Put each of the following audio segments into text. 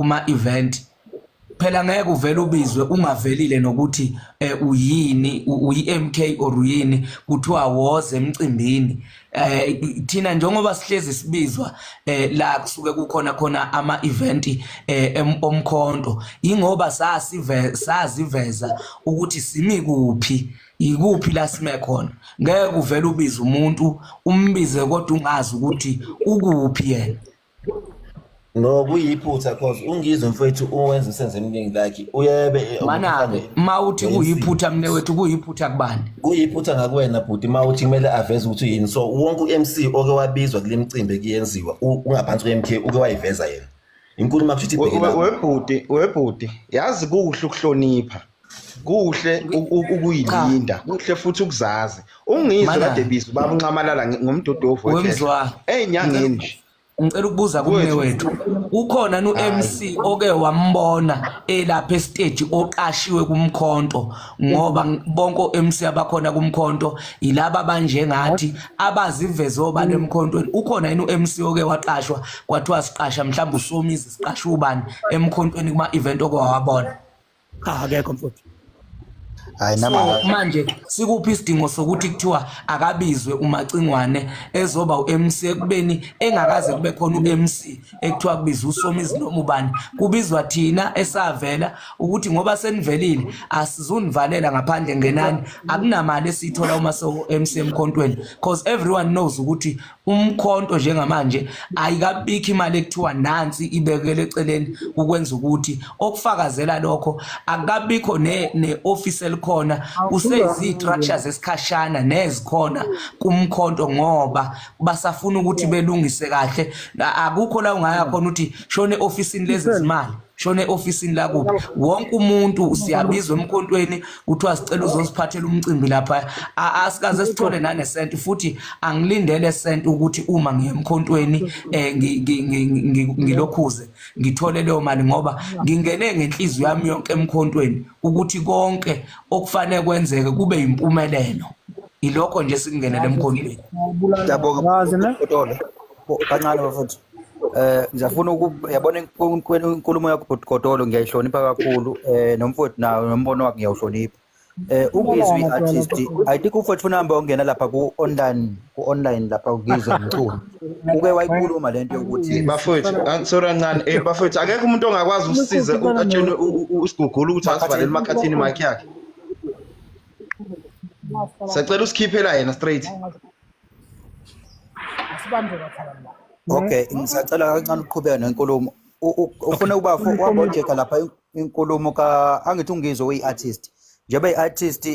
kuma event phela ngeke uvele ubizwe ungavelile nokuthi uyini uyi-MK or uyini kuthiwa woze emcimbini thina njengoba sihlezi sibizwa la kusuke kukhona khona ama event omkhonto ingoba saziveza ukuthi simi kuphi ikuphi la sime khona ngeke uvele ubize umuntu umbize kodwa ungazi ukuthi ukuphi yena. No kuyiphutha cause ungizwe mfethu uwenza usenze eminingi like uyebe mana mawuthi kuyiphutha mne wethu kuyiphutha kubani kuyiphutha ngakuwena bhuti mawuthi kumele aveze ukuthi yini so wonke uMC oke wabizwa kule micimbi kuyenziwa ungaphansi kweMK uke wayiveza yena inkulumo akuthi webhuti yazi kuhle ukuhlonipha kuhle ukuyilinda kuhle futhi ukuzazi ungizwe kade bizwa babuncamalala ngomdodovu wemzwa enyangeni nje. Ngicela ukubuza kumne wethu ukhona no-MC oke wambona elapha estage oqashiwe kumkhonto ngoba bonke o-MC abakhona kumkhonto ilaba banjengathi abaziveze obani emkhontweni ukhona yini u-MC oke waqashwa kwathiwa siqasha mhlawumbe uSomizi siqasha ubani emkhontweni kuma event oke wabona akekho mfowethu. Hayi so manje sikuphi isidingo sokuthi kuthiwa akabizwe umacingwane ezoba uMC ekubeni engakaze kube khona uMC ekuthiwa kubizwa uSomizi noma ubani kubizwa thina esavela ukuthi ngoba senivelile asizunivalela ngaphandle ngenani akunamali esithola uma so-MC emkhontweni because everyone knows ukuthi umkhonto njengamanje ayikabikho imali ekuthiwa nansi ibekele eceleni ukwenza ukuthi okufakazela lokho akabikho ne-official khona useyizi-structures esikhashana nezikhona kumkhonto ngoba basafuna ukuthi belungise kahle akukho la ungaya khona ukuthi shone ofisini lezi zimali shone ofisini la kuphi wonke umuntu siyabizwa emkhontweni kuthiwa sicela uzosiphathela umcimbi lapha asikaze sithole nanesenti futhi angilindele senti ukuthi uma ngiyemkhontweni ngilokhuze ngithole leyo mali ngoba ngingene ngenhliziyo yami yonke emkhontweni ukuthi konke okufanele kwenzeke kube impumelelo ilokho nje sikungenele emkhontweni. Ngiyabonga Bhotolo kancane bafuthu. Ngiyafuna yabona inkulumo yakho Bhotolo ngiyayihlonipha kakhulu nomfowethu nawo nombono wakhe ngiyawuhlonipha. Ungizwe iartist I think ufowethu number ongena lapha ku online lapha ukizwe umculo uke wayikhuluma lento yokuthi bafowethu sorry kancane bafowethu akekho umuntu ongakwazi ukusiza ukatshela usigugula ukuthi asivalele emakhathini mic yakhe. Sacela usikhiphela yena straight. Okay ngisacela kancane uqhubeka nenkulumo ufuna ukuba wabojeka lapha inkulumo ka angithi ungizwe weartist njengoba iartist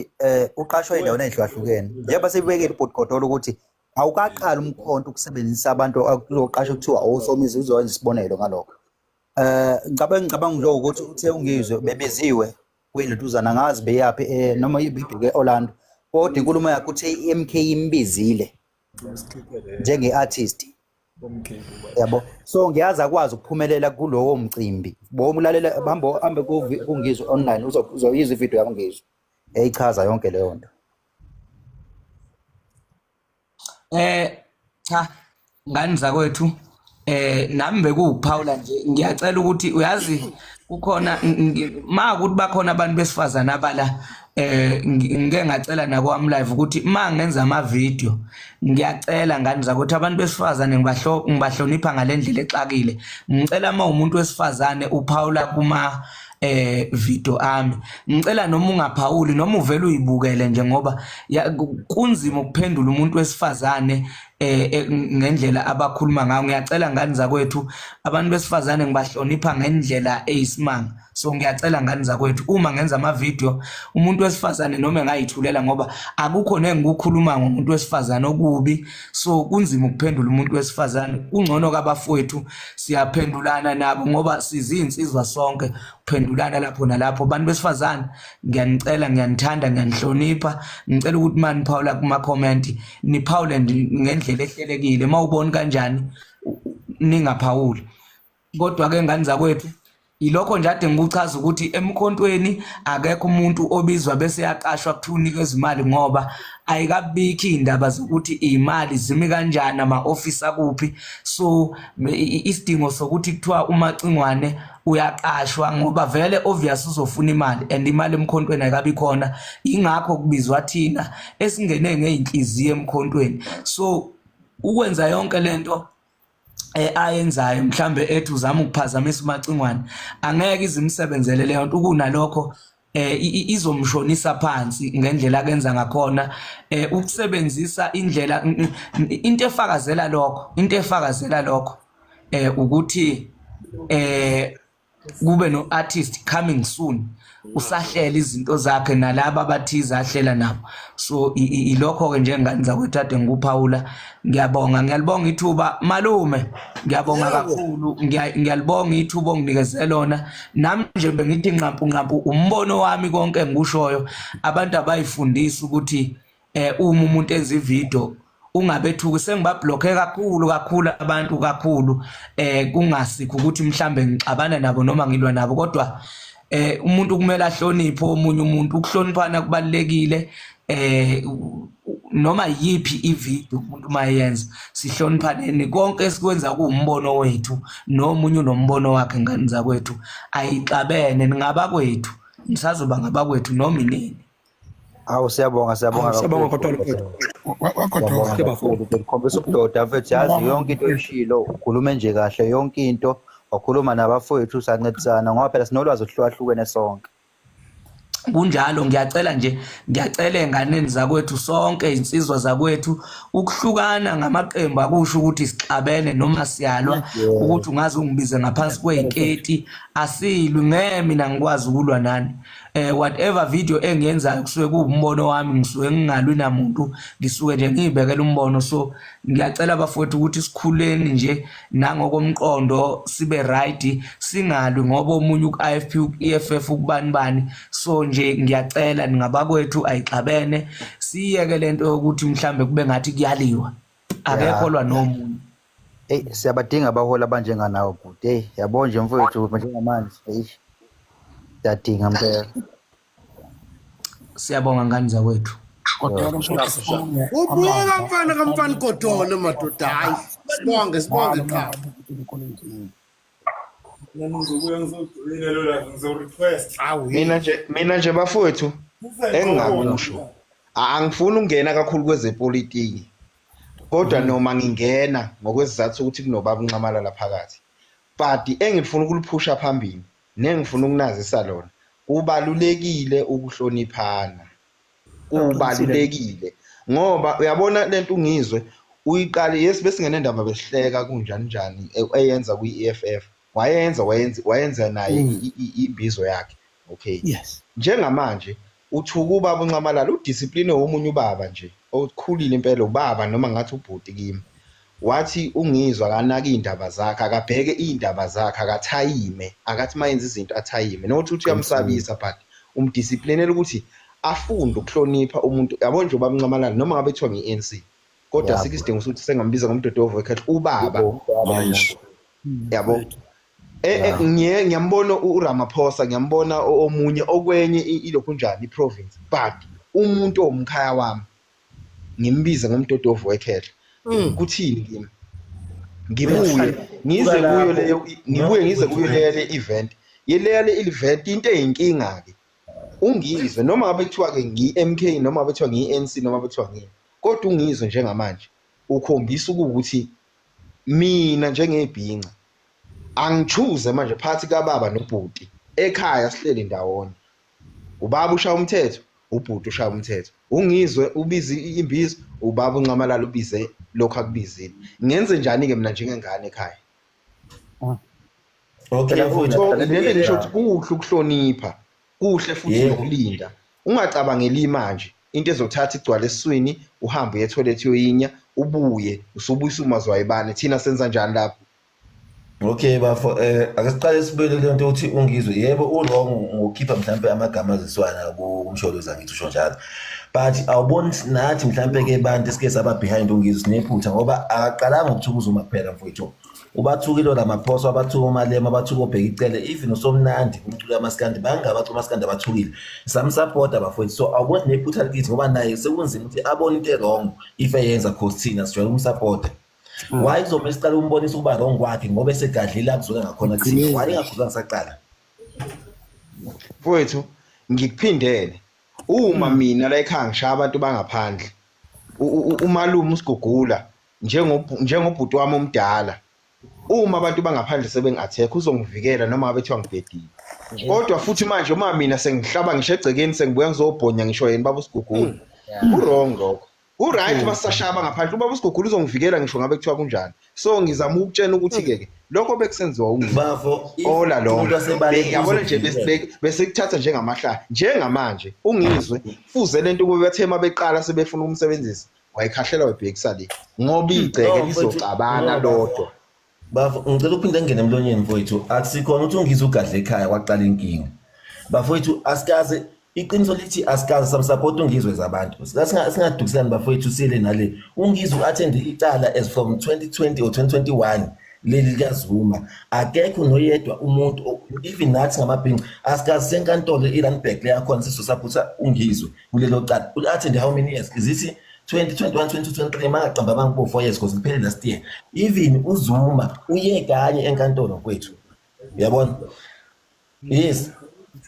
uqashwa endaweni ezihlukene njengoba sebekele uBhotolo ukuthi awukaqala umkhonto ukusebenzisa abantu akuzoqasha kuthiwa awuSomizi uzowenza isibonelo ngalokho ngicabanga nje ukuthi uthe ungizwe bebeziwe kuyilutuzana ngazi beyapi noma ibibheke eOrlando kodwa inkulumo yakho uthe iMK imbizile njenge-artist yabo so ngiyazi akwazi ukuphumelela kulowo mcimbi bomulalela hambe kungizwe online uzoyizwa ivideo yami ngizwe eyichaza yonke leyo nto. Cha ngani zakwethu nami bekuwuPaula nje ngiyacela ukuthi uyazi kukhona makuthi bakhona abantu besifazana abala ngike ngacela nakwami live ukuthi mangenza ama video ngiyacela ngani zakuthi abantu besifazane ngibahlonipha ngalendlela exakile ngicela uma umuntu wesifazane uPaula kuma video ami ngicela noma ungaphawuli noma uvela uyibukele nje ngoba kunzima ukuphendula umuntu wesifazane ngendlela abakhuluma ngayo ngiyacela ngani zakwethu abantu besifazane ngibahlonipha ngendlela eyisimanga so ngiyacela ngani zakwethu uma ngenza ama video umuntu wesifazane noma engayithulela ngoba akukho nengikukhuluma ngomuntu wesifazane okubi so kunzima ukuphendula umuntu wesifazane ungcono kabafowethu siyaphendulana nabo ngoba sizinsizwa sonke kuphendulana lapho nalapho abantu besifazane ngiyanicela ngiyanithanda ngiyanihlonipha ngicela ukuthi mani Paula kuma comment ni Paula ngendlela ehlelekile mawubona kanjani ningaphawuli kodwa ke ngani zakwethu ilokho nje ade ngikuchaza ukuthi emkhontweni akekho umuntu obizwa bese yaqashwa kuthiwa unikeza imali ngoba ayikabikho indaba zokuthi imali zimi kanjani ama office akuphi so isidingo sokuthi kuthiwa umacingwane uyaqashwa ngoba vele obvious uzofuna imali and imali emkhontweni ayikabi khona ingakho kubizwa thina esingene ngeinhliziyo emkhontweni so ukwenza yonke lento ayenzayo mhlambe ethi uzama ukuphazamisa umacingwane angeke izimsebenzele leyo nto kunalokho izomshonisa phansi ngendlela akenza ngakhona ukusebenzisa indlela into efakazela lokho ukuthi kube no artist coming soon usahlela izinto zakhe nalabo abathiza ahlela nabo so ilokho ke nje ngani zakwethu ade ngikuphawula ngiyalibonga ithuba malume ngiyabonga kakhulu ngiyalibonga ithuba onginikeze lona nami nje bengithi nqampu umbono wami konke engikushoyo abantu abayifundisa ukuthi uma umuntu enza ivideo ungabethuki sengibablock kakhulu abantu kakhulu kungasikho ukuthi mhlambe ngixabana nabo noma ngilwa nabo kodwa umuntu kumele ahloniphe omunye umuntu ukuhloniphana kubalekile noma yipi ivideo umuntu mayenza sihloniphaneni konke esikwenza kuumbono wethu nomunye unombono wakhe ngani zakwethu ayixabene ningaba kwethu nisazoba ngaba kwethu noma inini Awu siyabonga ukukhombisa ubudoda mfethu yazi yonke into oyishilo ukhulume nje kahle yonke into wakhuluma nabafowethu sancedisana ngoba phela sinolwazi oluhlukahlukene sonke kunjalo ngiyacela enganeni zakwethu sonke insizwa zakwethu ukuhlukana ngamaqembu akusho ukuthi sixabene noma siyalwa ukuthi ungaze ungibize ngaphansi kweziketi asilwi mina ngikwazi ukulwa nani whatever video engiyenzayo kusuke kuumbono wami ngisuke ngingalwi namuntu ngisuke nje ngibekela umbono so ngiyacela abafowethu ukuthi sikhuleni nje nangokomqondo sibe right singalwi ngoba omunye ku-IFP ku-EFF ukubani so nje ngiyacela ningabakwethu ayixabene siyeke lento yokuthi mhlambe kube ngathi kuyaliwa akekho lwa nomunye siyabadinga abaholi abanjenganawo bhuti yabona nje mfowethu njengamanje siyadinga mpela siyabonga ngani zakwethu ubuyeka kamfana Godole madoda hayi sibonge cha mina nje bafowethu engingakusho angifuni ukungena kakhulu kwezepolitiki kodwa noma ngingena ngokwesizathu ukuthi kunobaba uNcamalala phakathi but engifuna ukuliphusha phambili nengifuna ukunazisa lona kubalulekile ukuhloniphana kubalulekile ngoba uyabona lento ungizwe uyiqale yes besingene ndaba besihleka kunjani eyenza kwi-EFF wayenza naye ibizo yakhe okay yes njengamanje uthuka ubaba uNcamalala udiscipline womunye ubaba nje okhulile impela ubaba noma ngathi ubhuti kimi wathi ungizwa kanaka indaba zakhe akabheke indaba zakhe akathayime akathi mayenza izinto athayime nokuthi uthi uyamsabisa but umdisciplinele ukuthi afunde ukuhlonipha umuntu yabo nje ubaba uNcamalala noma ngabe ethiwa ngeANC kodwa sikisidingo ukuthi sengambiza ngomdodovo ekhathi ubaba yabo ngiyambona uRamaphosa ngiyambona omunye okwenye ilokhu njani iprovince but umuntu omkhaya wami ngimbiza ngomdodovo ekhetha kuthini kimi ngize kuyo le event yele event into eyinkinga ke ungizwe noma ngabe kuthiwa ke ngi-MK noma ngabe kuthiwa ngi-ANC noma ngabe kuthiwa ngini kodwa ungizwe njengamanje ukhombisa ukuthi mina njengebhinqa angichuze manje phathi kababa nobhuti ekhaya sihleli ndawonye ubaba ushaya umthetho ubhuti ushaya umthetho ungizwe ubize imbizo ubaba uNcamalala ubize lokho akubizile ngenze njani ke mina njengengane ekhaya okay lento ngisho ukuthi kuhle ukuhlonipha kuhle futhi nokulinda ungacabangeli manje into ezothatha igcwala esiswini uhambe uye toilet yoyinya ubuye usubuyisa umazwayibane thina senza njani lapho okay bafo akasiqale sibele lento ukuthi ungizwe yebo uwrong ngokukhipha mhlambe amagama aziswana kumsholo zangithi usho njalo but awuboni nathi mhlambe ke abantu esike saba behind ungizwe sinephutha ngoba akaqalanga ukuthukuza kuphela mfowethu ubathukile Ramaphosa abathuka uMalema abathuka obheka icele even usomnandi umculo kaMaskandi bangabacula uMaskandi abathukile samsupport abafowethu so awuboni nephutha likithi ngoba naye sekunzima ukuthi abone into wrong if eyenza cause thina sijwayele umsupport why kuzobe siqala umbonisa ukuba wrong kwakhe ngoba esegadlile akuzona ngakhona kuthini why ingakhuzanga saqala Mfowethu ngikuphindele uma mina la ekhaya ngishaya abantu bangaphandle umalume usigugula njengobhuti wami omdala uma abantu bangaphandle sebengathekho uzongivikela noma ngabe ethiwa ngibhedile kodwa futhi manje uma mina sengihlaba ngisho egcekeni sengibuya ngizobhonya ngisho yena baba usigugula wrong lokho right basashaba ngaphandle ubaba usigugula uzongivikela ngisho ngabe kuthiwa kunjani so ngizama ukutshela ukuthi ke lokho bekusenziwa bafo ola lo yabona nje bese kuthatha njengamahlala njengamanje ungizwe fuze lento kube bathema beqala sebefuna umsebenzisi wayikhahlela webhekisa le ngoba igceke lizocabana lodwa bafo ngicela uphinde ngene emlonyeni mfowethu akusikhona ukuthi ungizwe ugadle ekhaya kwaqala inkinga bafowethu asikaze iqiniso lithi asikaze samsupport ungizwe zabantu singadukisani bafowethu sile nale ungizwe attend icala as from 2020 or 2021 leli kaZuma akekho noyedwa umuntu even nathi ngamabhinqa asikaze senkantolo iRandburg leyakhona sizosupport ungizwe kulelo cala attend how many years is it 2021 2023 mangaqamba abantu bo 4 years because kuphele last year even uZuma uye kanye enkantolo kwethu uyabona yes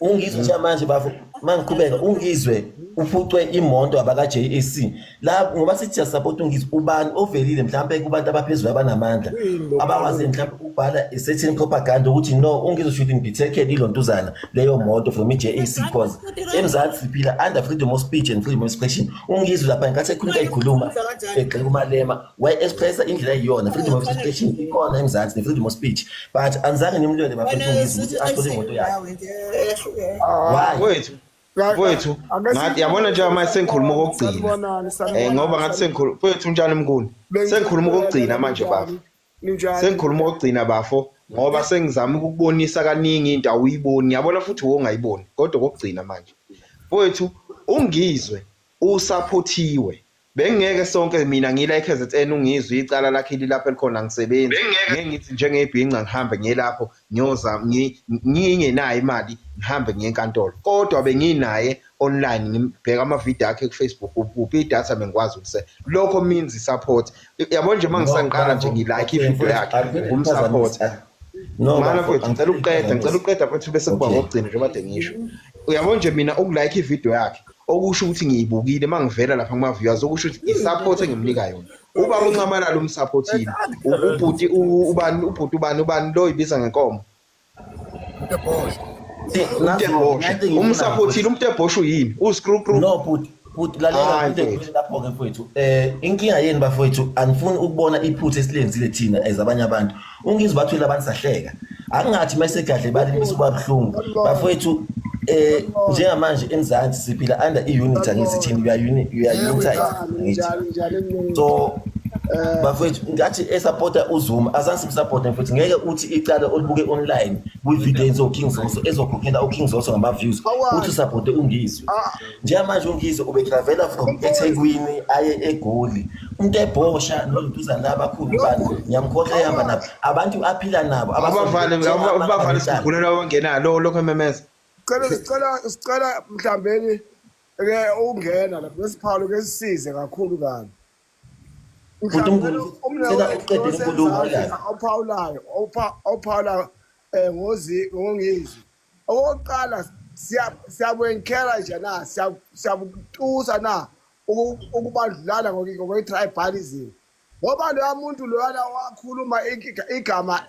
ungizwe nje manje bafo mangiqhubeka ungizwe uphucwe imondo abaka JAC la ngoba sithi support ungizwe ubani ovelile mhlambe kubantu abaphezulu abanamandla abakwazi mhlambe ubhala isetting propaganda ukuthi no ungizwe shouldn't be taken ilontuzana leyo moto from JAC cause emzansi siphila under freedom of speech and freedom of expression ungizwe lapha ngathi ekhuluma ikhuluma egxeka umalema way expressa indlela eyiyona freedom of expression ikhona emzansi ne freedom of speech but anzange nimlwele bafethu ungizwe ukuthi athole imoto yakhe wethu ngathi yabona nje manje sengikhuluma kokugcina ngoba ngathi sengikhuluma wethu njani mnguni sengikhuluma kokugcina manje bafo sengikhuluma kokugcina bafo ngoba sengizama ukubonisa kaningi into awuyiboni yabona futhi wongayiboni kodwa kokugcina manje wethu ungizwe usupportiwe bengeke sonke mina ngila eKZN ungizwe icala lakhe lapha elikhona ngisebenza ngeke ngithi njengebhinqa ngihambe ngiye lapho ngiyoza ngingenayo imali ngihambe ngiye enkantolo kodwa benginaye online ngibheka ama video akhe ku Facebook uphi idatha bengikwazi ukuse lokho means support yabona nje mangisaqala nje ngilike ivideo yakhe umsupport no mana mfowethu ngicela uqeda futhi bese kuba ngokugcina nje bade ngisho uyabona nje mina ukulike ivideo yakhe okusho ukuthi ngiyibukile mangivela lapha kuma viewers okusho ukuthi isupport engimnika yona uba uncamana lo umsupportini ubani lo ibiza ngenkomo umsupportini umtebhosho yini uscrew no but lalela into lapho ke mfowethu inkinga yeni bafowethu anifuni ukubona iphutha esilenzile thina ezabanye abantu ungizwe bathwele abantu sahleka akungathi mayisegadle bali bisubabhlungu bafowethu njengamanje emzansi siphila under i-unit angizithini we are united so bafowethu ngathi esupporta uZuma azansi simsupporta mfowethu ngeke uthi icala olibuke online kwi-video ezoKing Zoso ezokhokhela uKing Zoso ngama-views uthi usupporte ungizwe njengamanje ungizwe ubetravela from eThekwini aye eGoli umuntu ebhosha nolutuzana abakhulu bani ngiyamkhohle ehamba nabo abantu aphila nabo abavale sigugulelwa wangenalo lokho memeza sicela mhlambeni ke ungena lapho esiphawulo ke sisize kakhulu kabi awuphawulayo ngongizwe okokuqala siyabwencourage na siyabutusa na ukubandlulana ngokwe-tribalism ngoba loya muntu loyana wakhuluma igama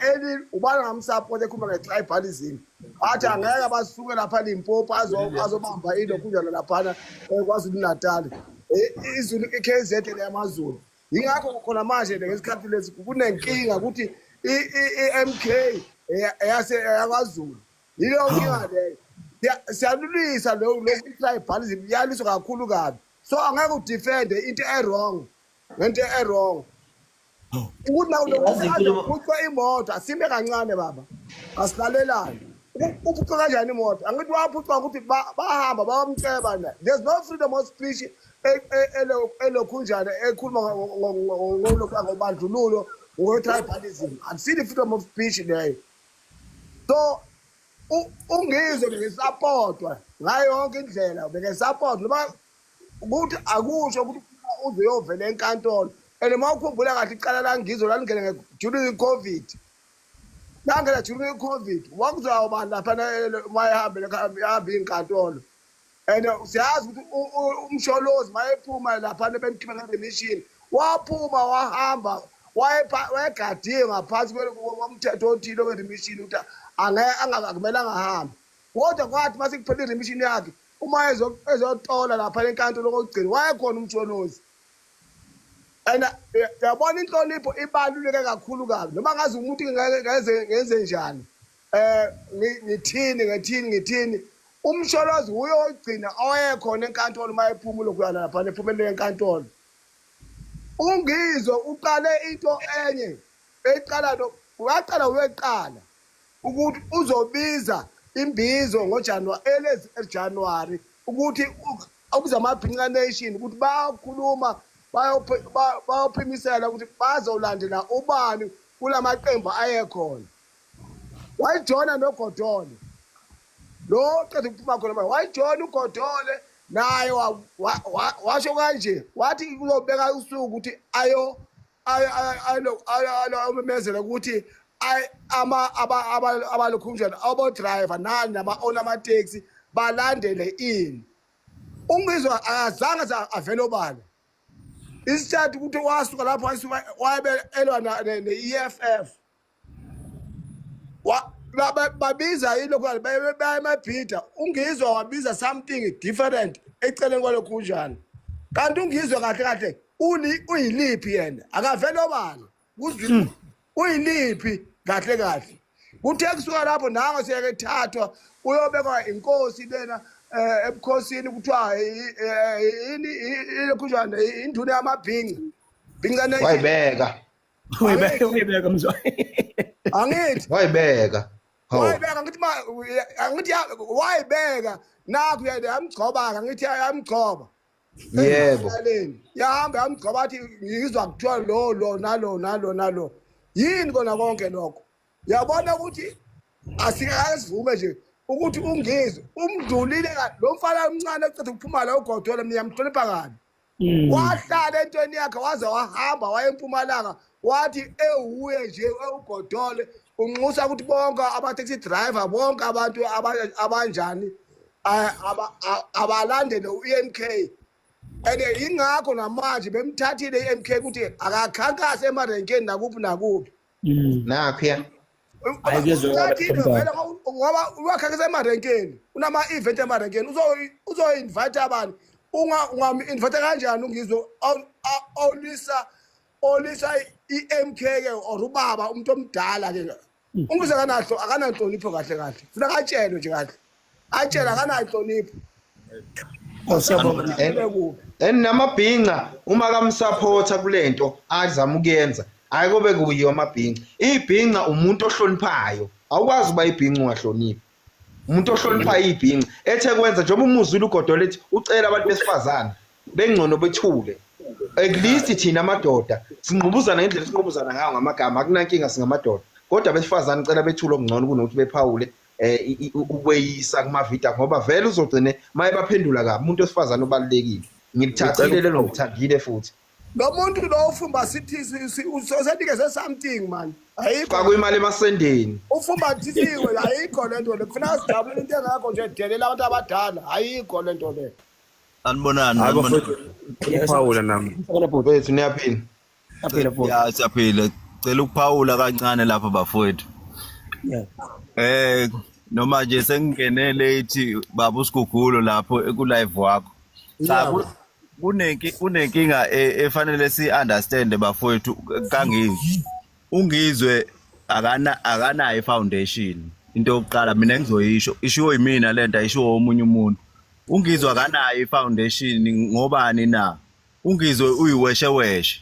ubana ngamsupport ekhuluma nge-tribalism athi angeke basuke lapha Limpopo azobamba ilokhunjana laphana KwaZulu Natal izulu iKZN leyamaZulu yingakho khona manje ngesikhathi lesi kunenkinga ukuthi iMK yakwaZulu yilo nkinga leyo siyalulisa lo tribalism yaliswa kakhulu kabi so angeke udefend into wrong ngento wrong ukuthi nawo ukuthiwa imoto asime kancane baba asilalelane uphuca kanjani imoto angithi waphucwa ukuthi bahamba bayomceba na there's no freedom of speech elokhunjana ekhuluma ngobandlululo ngokwe-tribalism akusini freedom of speech leyo so ungizwe bengisapotwa ngayo yonke indlela bengisapotwa noma ukuthi akusho ukuthi uze uyovela enkantolo and mawukhumbula kahle icala la Ngizwe lalingene during COVID langena during COVID wakuzawuba lapha mayihambe inkantolo and siyazi ukuthi umsholozi mayephuma lapha benkhipha ngemission waphuma wahamba wayegadiwe ngaphansi komthetho othile we-remission ukuthi angakumelanga ahambe kodwa kwathi mase kuphela i-remission yakhe uma ezotola lapha enkantolo kokugcina wayekhona umsholozi and yabona inhlonipho ibaluleke kakhulu kabi noma ngazi umuntu ngenze njani ngithini umsholozi uyogcina oyekhona enkantolo mayephumula kuyana lapha ephumelele enkantolo Ungizwe uqale into enye waqala uyeqala ukuthi uzobiza imbizo ngoJanuary ukuthi amabhinqa nation ukuthi bayakhuluma bayophimisela ukuthi bazolandela ubani kulamaqembu ayekhona wayijona noGodole lo qeda ukuphuma khona wayijona uGodole naye washo kanje wathi uzobeka usuku ukuthi ayo memezela ukuthi abalokhunjana abo driver nani nama owner ama taxi balandele ini Ungizwa azange avele obala isithathu ukuthi wasuka lapho wabe elwa ne-EFF babiza yilo kwalo bayemabhida Ungizwa wabiza something different eceleni kwalokhunjana kanti Ungizwa kahle uyiliphi yena akavele obala kuzwi uyiliphi kahle kuthe kusuka lapho nango siyake thathwa uyobekwa inkosi lena ebukhosini kuthiwa yini ilokhunjana induna yamabhinqa bhinqane wayibeka mzwa angithi wayibeka ngithi wayibeka nakho yamgcoba ngithi yamgcoba yebo yahamba yamgcoba athi ngizwa kuthiwa lo nalo yini kona konke lokho yabona ukuthi asikazivume nje ukuthi Ungizwe umdlulile lo mfana omncane ecede ukuphuma la uGodole mina ngimhlonipha kabi wahlala entweni yakhe waze wahamba wayeMpumalanga wathi ewuye nje uGodole unxusa ukuthi bonke ama-taxi driver bonke abantu abanjani abalandele u-EMK and ingakho namanje bemthathile i-EMK ukuthi akakhankase emarenkeni nakuphi nakho ngoba uyakhankasa emarenkeni unama-event emarenkeni uzoinvite abantu unga-invite kanjani Ungizwe olisa i-EMK-ke or ubaba umuntu omdala-ke Ungizwe akananhlonipho kahle funa katshelwe nje kahle atshela akananhlonipho namabhinqa uma kamsupporta kulento azama ukuyenza ayikobe kuyiyo amabhinqa ibhinqa umuntu ohloniphayo awukwazi uba ibhinqa ungahloniphi umuntu ohloniphayo ibhinqa ethe kwenza njengoba umuzulu uGodole ethi ucela abantu besifazana bengcono bethule at least thina amadoda sinqubuzana ngendlela sinqubuzana ngayo ngamagama akunankinga singamadoda kodwa besifazana cela bethule okungcono kunokuthi bephawule ukweyisa kuma-video ngoba vele uzogcine maye baphendula kabi umuntu wesifazane ubalulekile ngilithathile lelo ngithandile futhi lo muntu lo ufumba sithi usenikeze something man ayikho kwakuyimali emasendeni ufumba thisiwe ayikho lento le kufuna sijabule into engakho nje delela abantu abadala ayikho lento le Anibonani uphawula nami bethu niyaphila ya siyaphila cela ukuphawula kancane lapha bafowethu noma nje sengingene late baba uSigugulo lapho ku-live wakho cha kunenkinga efanele si-understand bafowethu kangizwe Ungizwe akanayo i-foundation into yokuqala mina ngizoyisho ishiwo yimina lento ayishiwo omunye umuntu Ungizwe akanayo i-foundation ngobani na Ungizwe uyiwesheweshe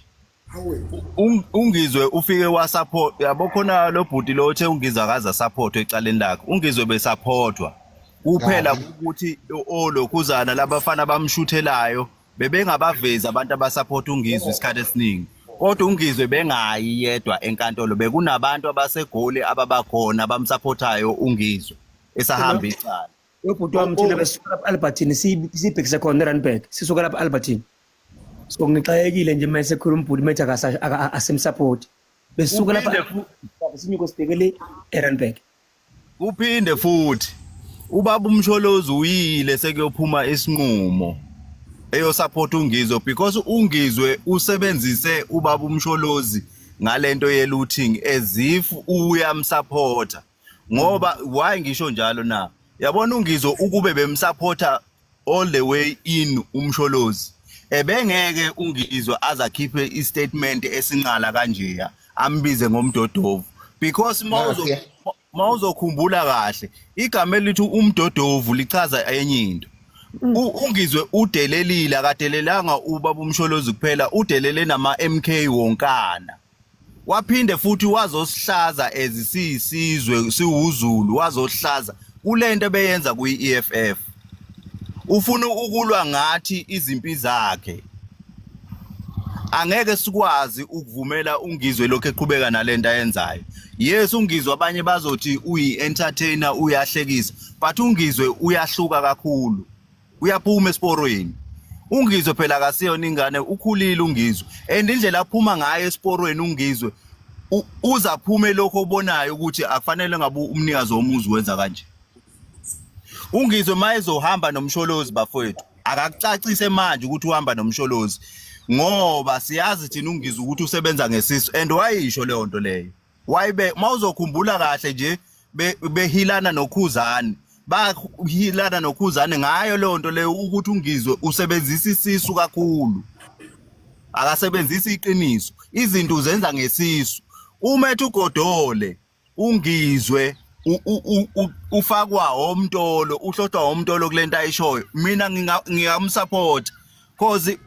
Ungizwe ufike wasupport yabo khona lo bhuti lo othe Ungizwe akaza support ecaleni lakhe Ungizwe besupportwa kuphela ukuthi olokhuzana labafana bamshuthelayo bebengabavezi abantu abasupport Ungizwe isikhathi esiningi kodwa Ungizwe bengayi yedwa enkantolo bekunabantu abasegoli ababakhona bamsupportayo Ungizwe esahamba icala Ubhuti wami thina besuka lapha Albertine sibhekise khona eRandburg sisuka lapha Albertine So ngixayekile nje mase ekhuluma umbhuli methi asemsupport. Besuka lapha sinyuko sibhekele eRandburg. Kuphinde futhi ubaba uMsholozi uyile sekuyophuma isinqumo eyosupport uNgizwe because uNgizwe usebenzise ubaba uMsholozi ngalento ye-looting as if uyamsupporta ngoba why ngisho njalo na yabona uNgizwe ukube bemsupporta all the way in uMsholozi ebengeke uNgizwe azakhiphe istatement esinqala kanjeya ambize ngomdodovu because mawuzokhumbula kahle igama elithi umdodovu lichaza enye into uNgizwe udelelile akadelelanga ubaba uMsholozi kuphela udelele nama MK wonkana waphinde futhi wazosihlaza ezisizwe siwuZulu wazosihlaza kulento beyenza kuyi-EFF ufuna ukulwa ngathi izimpi zakhe angeke sikwazi ukuvumela uNgizwe lokho eqhubeka nalento ayenzayo yes uNgizwe abanye bazothi uyi-entertainer uyahlekisa but uNgizwe uyahluka kakhulu uyaphuma esporweni uNgizwe phela akasiyona ingane ukhulile uNgizwe and indlela aphuma ngayo esporweni uNgizwe uzaphume lokho obonayo ukuthi akufanele ngabe umnikazi womuzi wenza kanje uNgizwe mayezohamba nomsholozi bafowethu akakucacise manje ukuthi uhamba nomsholozi ngoba siyazi thina uNgizwe ukuthi usebenza ngesisu and wayisho leyo nto leyo wayibe mawuzokhumbula kahle nje behilana noKhuzani bahilana noKhuzani ngayo leyo nto leyo ukuthi uNgizwe usebenzisa isisu kakhulu akasebenzisa iqiniso izinto uzenza ngesisu umethe ugodole uNgizwe ufakwa omntolo uhlohlwa omntolo kulento ayishoyo mina ngingamsupport cause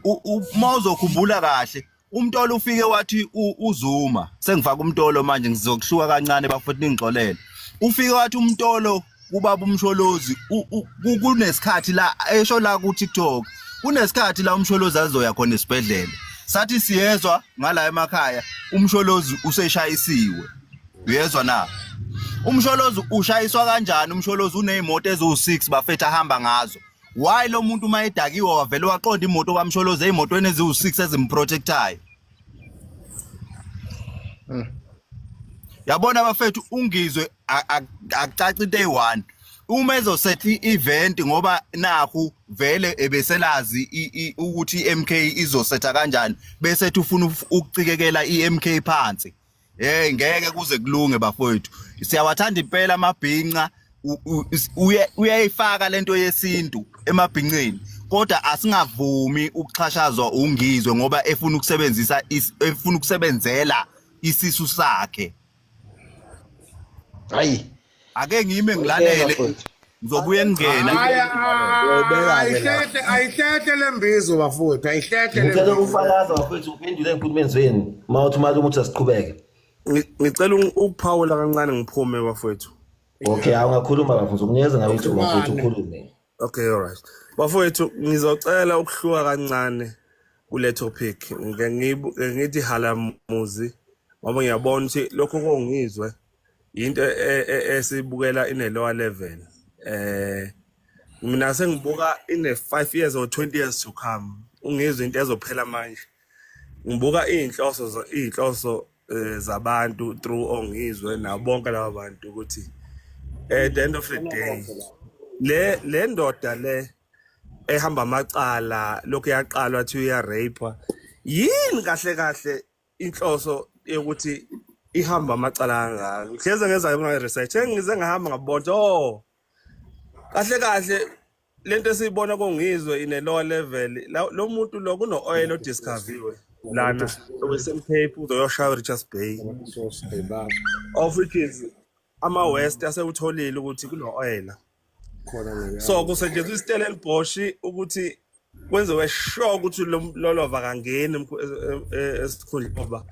mawuzokhumbula kahle umntolo ufike wathi uZuma sengifaka umntolo manje ngizokuhluka kancane bafuna ngixolele ufike wathi umntolo ubaba uMsholozi kunesikhathi la esho la ku TikTok kunesikhathi la uMsholozi azoya khona esibhedlela sathi siyezwa ngala emakhaya uMsholozi useshayisiwe uyezwa na uMsholozi ushayiswa kanjani uMsholozi uneimoto ezo6 bafethu ahamba ngazo why lo muntu mayedakiwe wavele waqonda imoto kaMsholozi ezimotweni eziwu6 ezimprotectayo yabona bafethu uNgizwe akucaca into eyi1 uma ezosetha i-event ngoba nakhu vele ebeselazi ukuthi iMK izosetha kanjani bese ufuna ukucikekela iMK phansi ngeke kuze kulunge bafowethu siyawathanda impela amabhinqa uyayifaka lento yesintu emabhinqeni kodwa asingavumi ukuxhashazwa uNgizwe ngoba efuna ukusebenzela isisu sakhe hayi ake ngime ngilalele ngizobuye ngena ayihlete lembizo bafowethu ayihlete ngicela ufakaza bafowethu uphendule enkulumeni zweni mawuthi manje ukuthi asiqhubeke ngicela ukuphawula kancane ngiphume bafowethu okay awungakhuluma bafowethu ukunikeza ngawe ithuba bafowethu ukhulume okay alright bafowethu ngizocela ukuhluka kancane kule topic ngithi halamuzi ngoba ngiyabona ukuthi lokho kongizwe into esibukela ine lower level mina sengibuka ine 5 years or 20 years to come ungizwe into ezophela manje ngibuka inhloso zabantu through ongizwe nabonke laba bantu ukuthi at the end of the day le ndoda le ehamba amacala lokho yaqalwa athi uya rape yini kahle inhloso yokuthi ihamba amacala ngalo hleze ngenza yona research engize ngahamba ngabona kahle lento esiyibona kongizwe ine lower level lo muntu lo kuno oil odiscovered lana owesemcape uzoyoshaya Richards Bay of which is ama west asewutholile ukuthi kuno oil khona so kusetshenziswa iStellenbosch ukuthi kwenziwe sure ukuthi lolova kangeni esikhundla ngoba